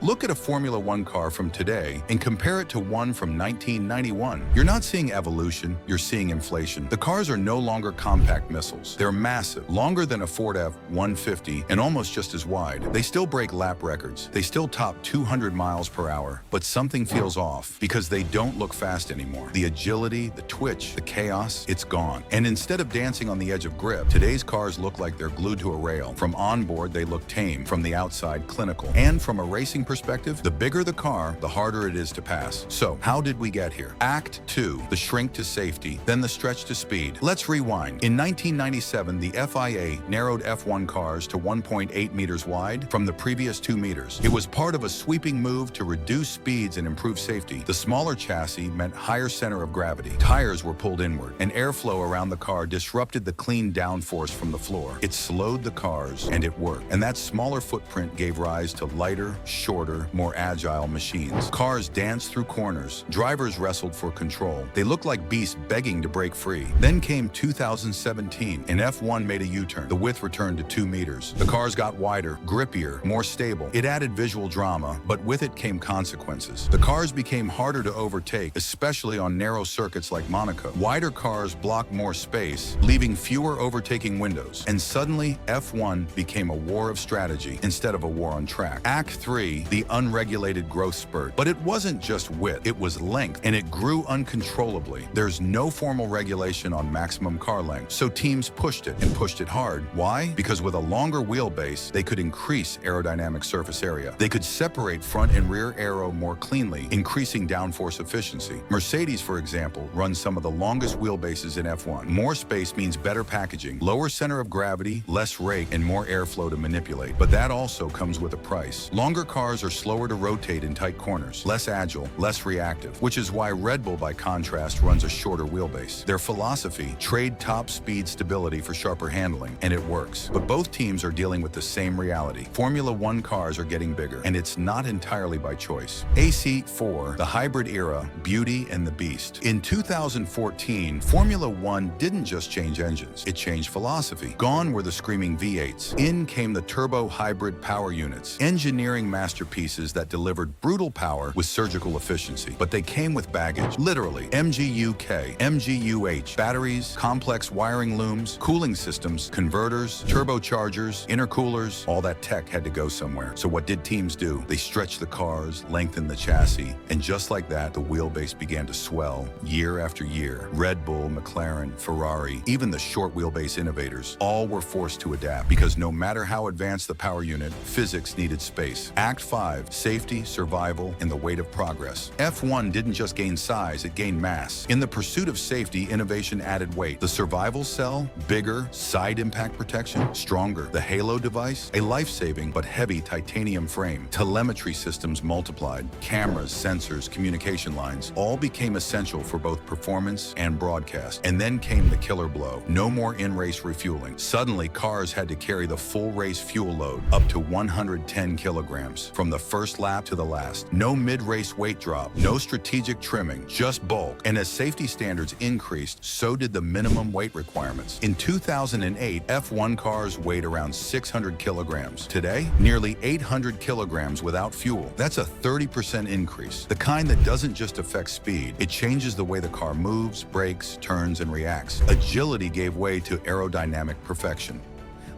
Look at a Formula One car from today and compare it to one from 1991. You're not seeing evolution, you're seeing inflation. The cars are no longer compact missiles. They're massive, longer than a Ford F-150 and almost just as wide. They still break lap records. They still top 200 miles per hour. But something feels off because they don't look fast anymore. The agility, the twitch, the chaos, it's gone. And instead of dancing on the edge of grip, today's cars look like they're glued to a rail. From onboard, they look tame. From the outside, clinical. And from a racing perspective, the bigger the car, the harder it is to pass. So, how did we get here? Act 2, the shrink to safety, then the stretch to speed. Let's rewind. In 1997, the FIA narrowed F1 cars to 1.8 meters wide from the previous 2 meters. It was part of a sweeping move to reduce speeds and improve safety. The smaller chassis meant higher center of gravity. Tires were pulled inward, and airflow around the car disrupted the clean downforce from the floor. It slowed the cars, and it worked. And that smaller footprint gave rise to lighter, shorter, more agile machines. Cars danced through corners. Drivers wrestled for control. They looked like beasts begging to break free. Then came 2017, and F1 made a U-turn. The width returned to 2 meters. The cars got wider, grippier, more stable. It added visual drama, but with it came consequences. The cars became harder to overtake, especially on narrow circuits like Monaco. Wider cars blocked more space, leaving fewer overtaking windows. And suddenly, F1 became a war of strategy instead of a war on track. Act 3, the unregulated growth spurt. But it wasn't just width, it was length, and it grew uncontrollably. There's no formal regulation on maximum car length, so teams pushed it, and pushed it hard. Why? Because with a longer wheelbase, they could increase aerodynamic surface area. They could separate front and rear aero more cleanly, increasing downforce efficiency. Mercedes, for example, runs some of the longest wheelbases in F1. More space means better packaging, lower center of gravity, less rake, and more airflow to manipulate. But that also comes with a price. Longer cars are slower to rotate in tight corners, less agile, less reactive, which is why Red Bull, by contrast, runs a shorter wheelbase. Their philosophy: trade top speed stability for sharper handling, and it works. But both teams are dealing with the same reality. Formula One cars are getting bigger, and it's not entirely by choice. AC4, the hybrid era, beauty and the beast. In 2014, Formula One didn't just change engines, it changed philosophy. Gone were the screaming V8s. In came the turbo hybrid power units, engineering masterpieces that delivered brutal power with surgical efficiency. But they came with baggage, literally. MGUK, MGUH, batteries, complex wiring looms, cooling systems, converters, turbochargers, intercoolers, all that tech had to go somewhere. So what did teams do? They stretched the cars, lengthened the chassis, and just like that, the wheelbase began to swell year after year. Red Bull, McLaren, Ferrari, even the short wheelbase innovators, all were forced to adapt because no matter how advanced the power unit, physics needed space. Act 5, safety, survival, and the weight of progress. F1 didn't just gain size, it gained mass. In the pursuit of safety, innovation added weight. The survival cell, bigger, side impact protection, stronger. The Halo device, a life-saving but heavy titanium frame. Telemetry systems multiplied. Cameras, sensors, communication lines, all became essential for both performance and broadcast. And then came the killer blow. No more in-race refueling. Suddenly, cars had to carry the full race fuel load, up to 110 kilograms, from the first lap to the last. No mid-race weight drop, no strategic trimming, just bulk. And as safety standards increased, so did the minimum weight requirements. In 2008, F1 cars weighed around 600 kilograms. Today, nearly 800 kilograms without fuel. That's a 30% increase. The kind that doesn't just affect speed, it changes the way the car moves, brakes, turns, and reacts. Agility gave way to aerodynamic perfection.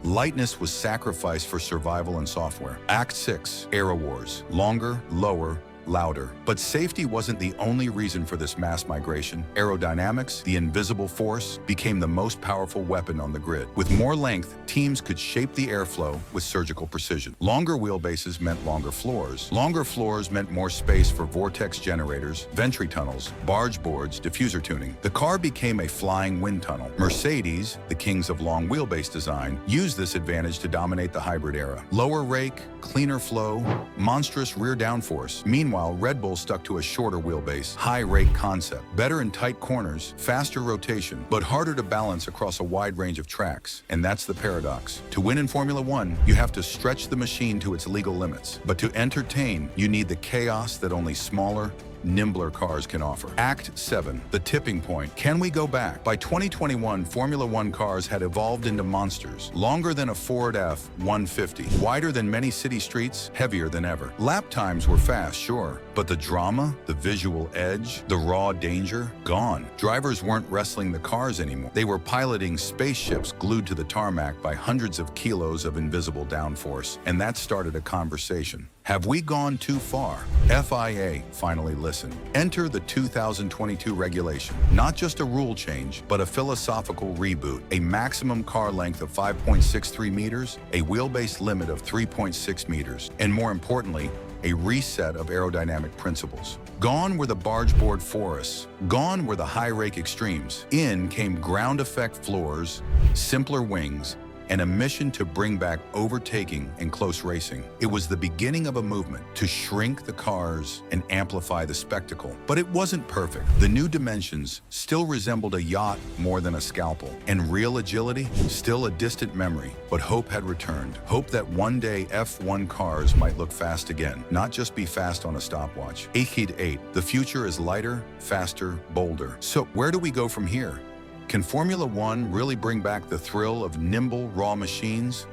Lightness was sacrificed for survival and software. Act 6, Aero Wars. Longer, lower, louder. But safety wasn't the only reason for this mass migration. Aerodynamics, the invisible force, became the most powerful weapon on the grid. With more length, teams could shape the airflow with surgical precision. Longer wheelbases meant longer floors. Longer floors meant more space for vortex generators, venturi tunnels, barge boards, diffuser tuning. The car became a flying wind tunnel. Mercedes, the kings of long wheelbase design, used this advantage to dominate the hybrid era. Lower rake, cleaner flow, monstrous rear downforce. Meanwhile, Red Bull stuck to a shorter wheelbase, high rake concept. Better in tight corners, faster rotation, but harder to balance across a wide range of tracks. And that's the paradox. To win in Formula One, you have to stretch the machine to its legal limits. But to entertain, you need the chaos that only smaller, nimbler cars can offer. Act 7, the tipping point. Can we go back? By 2021, Formula One cars had evolved into monsters. Longer than a Ford F-150, wider than many city streets, heavier than ever. Lap times were fast, sure, but the drama, the visual edge, the raw danger, gone. Drivers weren't wrestling the cars anymore. They were piloting spaceships glued to the tarmac by hundreds of kilos of invisible downforce, and that started a conversation. Have we gone too far? FIA finally listened. Enter the 2022 regulation. Not just a rule change, but a philosophical reboot. A maximum car length of 5.63 meters, a wheelbase limit of 3.6 meters, and more importantly, a reset of aerodynamic principles. Gone were the bargeboard forests. Gone were the high rake extremes. In came ground effect floors, simpler wings, and a mission to bring back overtaking and close racing. It was the beginning of a movement to shrink the cars and amplify the spectacle. But it wasn't perfect. The new dimensions still resembled a yacht more than a scalpel, and real agility still a distant memory. But hope had returned. Hope that one day F1 cars might look fast again, not just be fast on a stopwatch. Aerodynamics 8. The future is lighter, faster, bolder. So where do we go from here? Can Formula One really bring back the thrill of nimble, raw machines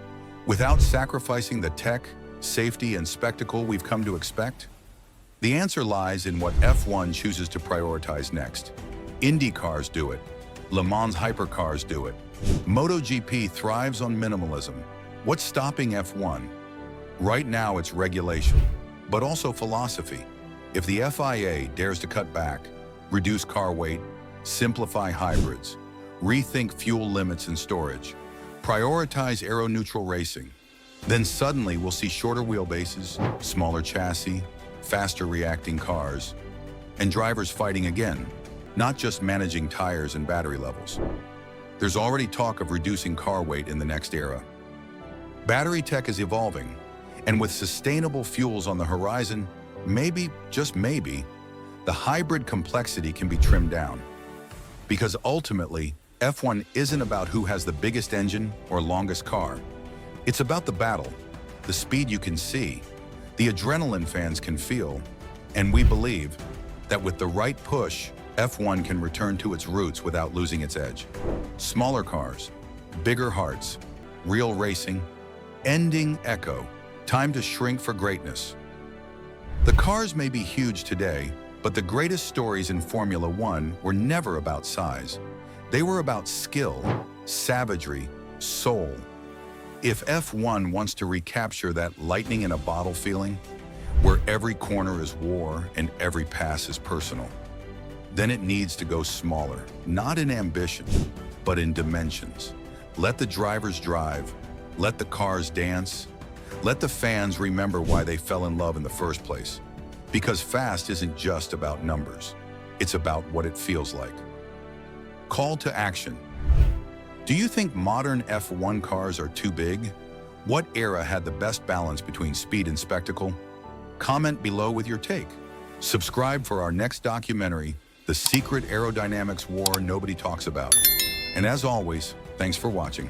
without sacrificing the tech, safety, and spectacle we've come to expect? The answer lies in what F1 chooses to prioritize next. Indy cars do it. Le Mans hypercars do it. MotoGP thrives on minimalism. What's stopping F1? Right now it's regulation, but also philosophy. If the FIA dares to cut back, reduce car weight, simplify hybrids, rethink fuel limits and storage, prioritize aero-neutral racing, then suddenly we'll see shorter wheelbases, smaller chassis, faster reacting cars, and drivers fighting again, not just managing tires and battery levels. There's already talk of reducing car weight in the next era. Battery tech is evolving, and with sustainable fuels on the horizon, maybe, just maybe, the hybrid complexity can be trimmed down. Because ultimately, F1 isn't about who has the biggest engine or longest car. It's about the battle, the speed you can see, the adrenaline fans can feel, and we believe that with the right push, F1 can return to its roots without losing its edge. Smaller cars, bigger hearts, real racing, ending echo, time to shrink for greatness. The cars may be huge today, but the greatest stories in Formula One were never about size. They were about skill, savagery, soul. If F1 wants to recapture that lightning in a bottle feeling, where every corner is war and every pass is personal, then it needs to go smaller, not in ambition, but in dimensions. Let the drivers drive, let the cars dance, let the fans remember why they fell in love in the first place. Because fast isn't just about numbers, it's about what it feels like. Call to action. Do you think modern F1 cars are too big? What era had the best balance between speed and spectacle? Comment below with your take. Subscribe for our next documentary, The Secret Aerodynamics War Nobody Talks About. And as always, thanks for watching.